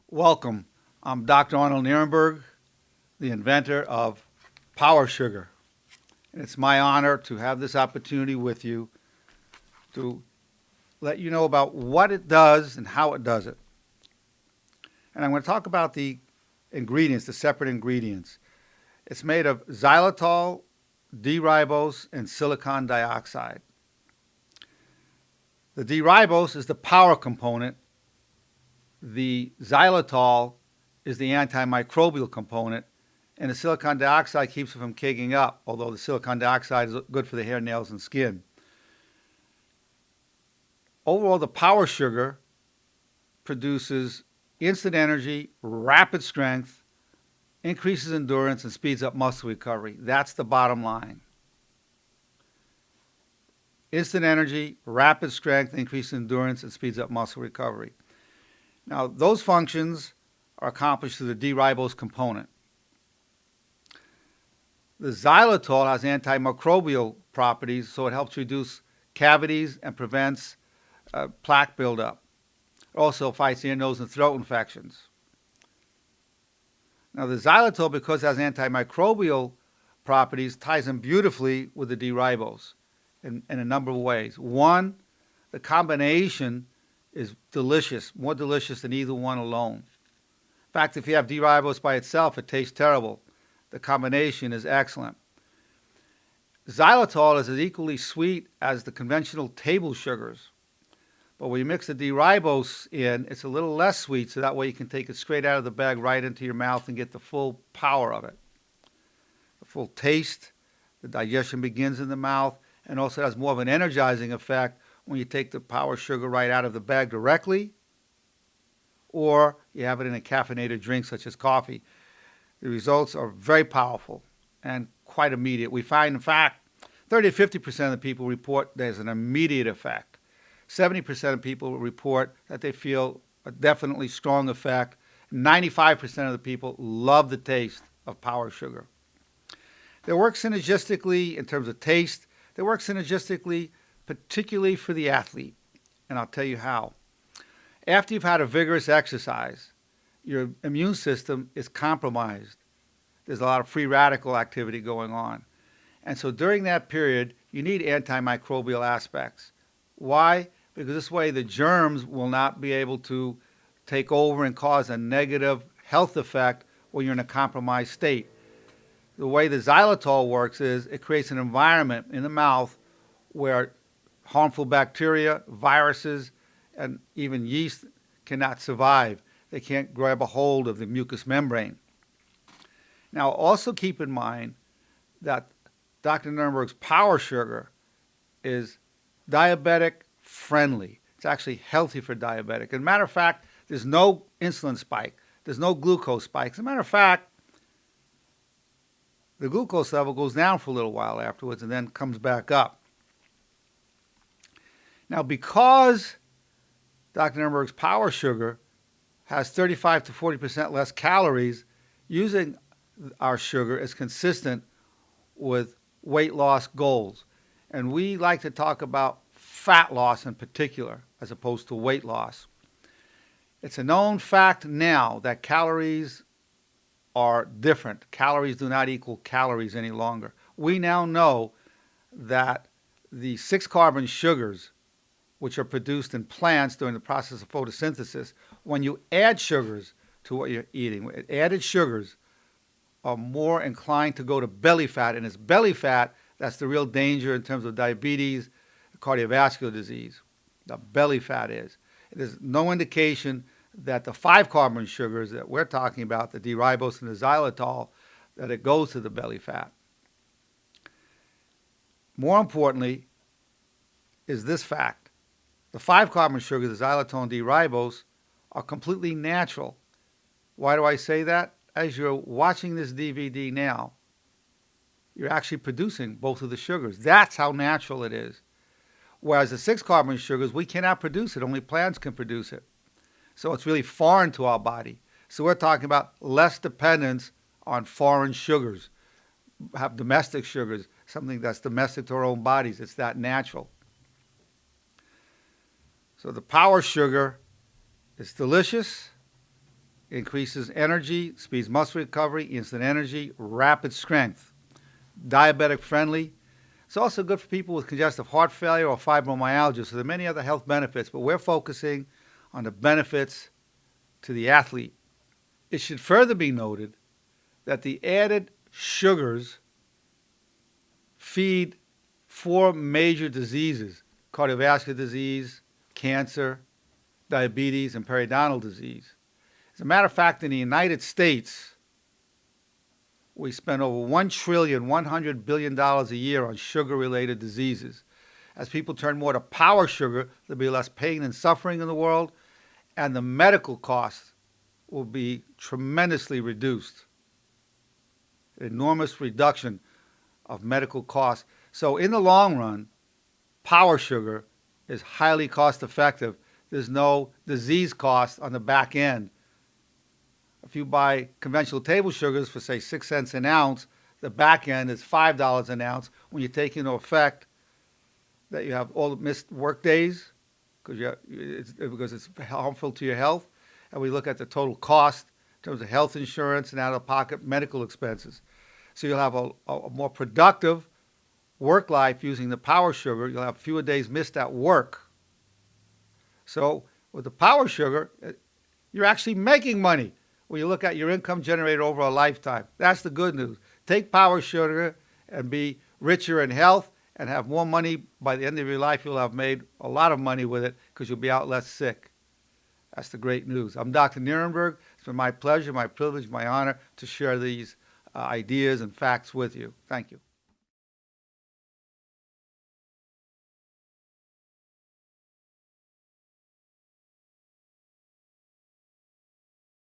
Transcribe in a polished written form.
Welcome. I'm Dr. Arnold Nerenberg, the inventor of power sugar. And it's my honor to have this opportunity with you to let you know about what it does and how it does it. And I'm going to talk about the ingredients, the separate ingredients. It's made of xylitol, D-ribose, and silicon dioxide. The D-ribose is the power component. The xylitol is the antimicrobial component, and the silicon dioxide keeps it from caking up, although the silicon dioxide is good for the hair, nails, and skin. Overall, the power sugar produces instant energy, rapid strength, increases endurance, and speeds up muscle recovery. That's the bottom line. Instant energy, rapid strength, increases endurance, and speeds up muscle recovery. Now, those functions are accomplished through the D-ribose component. The xylitol has antimicrobial properties, so it helps reduce cavities and prevents plaque buildup. It also fights ear, nose, and throat infections. Now, the xylitol, because it has antimicrobial properties, ties in beautifully with the D-ribose in a number of ways. One, the combination is delicious, more delicious than either one alone. In fact, if you have D-ribose by itself, it tastes terrible. The combination is excellent. Xylitol is as equally sweet as the conventional table sugars. But when you mix the D-ribose in, it's a little less sweet, so that way you can take it straight out of the bag right into your mouth and get the full power of it. The full taste, the digestion begins in the mouth, and also has more of an energizing effect when you take the power sugar right out of the bag directly, or you have it in a caffeinated drink such as coffee. The results are very powerful and quite immediate. We find, in fact, 30 to 50% of the people report there's an immediate effect. 70% of people report that they feel a definitely strong effect. 95% of the people love the taste of power sugar. They work synergistically in terms of taste. They work synergistically particularly for the athlete, and I'll tell you how. After you've had a vigorous exercise, your immune system is compromised. There's a lot of free radical activity going on. And so during that period, you need antimicrobial aspects. Why? Because this way the germs will not be able to take over and cause a negative health effect when you're in a compromised state. The way the xylitol works is it creates an environment in the mouth where harmful bacteria, viruses, and even yeast cannot survive. They can't grab a hold of the mucous membrane. Now, also keep in mind that Dr. Nerenberg's power sugar is diabetic friendly. It's actually healthy for diabetic. As a matter of fact, there's no insulin spike. There's no glucose spike. As a matter of fact, the glucose level goes down for a little while afterwards and then comes back up. Now, because Dr. Nerenberg's power sugar has 35 to 40% less calories, using our sugar is consistent with weight loss goals. And we like to talk about fat loss in particular, as opposed to weight loss. It's a known fact now that calories are different. Calories do not equal calories any longer. We now know that the 6-carbon sugars, which are produced in plants during the process of photosynthesis, when you add sugars to what you're eating, added sugars are more inclined to go to belly fat, and it's belly fat that's the real danger in terms of diabetes, cardiovascular disease. The belly fat is. There's no indication that the 5-carbon sugars that we're talking about, the D-ribose and the xylitol, that it goes to the belly fat. More importantly is this fact. The 5-carbon sugars, the xylitol and D-ribose, are completely natural. Why do I say that? As you're watching this DVD now, you're actually producing both of the sugars. That's how natural it is. Whereas the 6-carbon sugars, we cannot produce it. Only plants can produce it. So it's really foreign to our body. So we're talking about less dependence on foreign sugars, have domestic sugars, something that's domestic to our own bodies. It's that natural. So the power sugar is delicious. increases energy, speeds muscle recovery, instant energy, rapid strength. Diabetic friendly. It's also good for people with congestive heart failure or fibromyalgia. So there are many other health benefits, but we're focusing on the benefits to the athlete. It should further be noted that the added sugars feed four major diseases: cardiovascular disease, cancer, diabetes, and periodontal disease. As a matter of fact, in the United States, we spend over $1.1 trillion a year on sugar-related diseases. As people turn more to power sugar, there'll be less pain and suffering in the world, and the medical costs will be tremendously reduced. An enormous reduction of medical costs. So in the long run, power sugar is highly cost effective. There's no disease cost on the back end. If you buy conventional table sugars for, say, 6 cents an ounce, the back end is $5 an ounce. When you take into effect that you have all the missed work days because it's harmful to your health, and we look at the total cost in terms of health insurance and out-of-pocket medical expenses. So you'll have a more productive work life using the power sugar. You'll have fewer days missed at work. So with the power sugar, you're actually making money when you look at your income generated over a lifetime. That's the good news. Take power sugar and be richer in health and have more money. By the end of your life, you'll have made a lot of money with it because you'll be out less sick. That's the great news. I'm Dr. Nerenberg. It's been my pleasure, my privilege, my honor to share these ideas and facts with you. Thank you.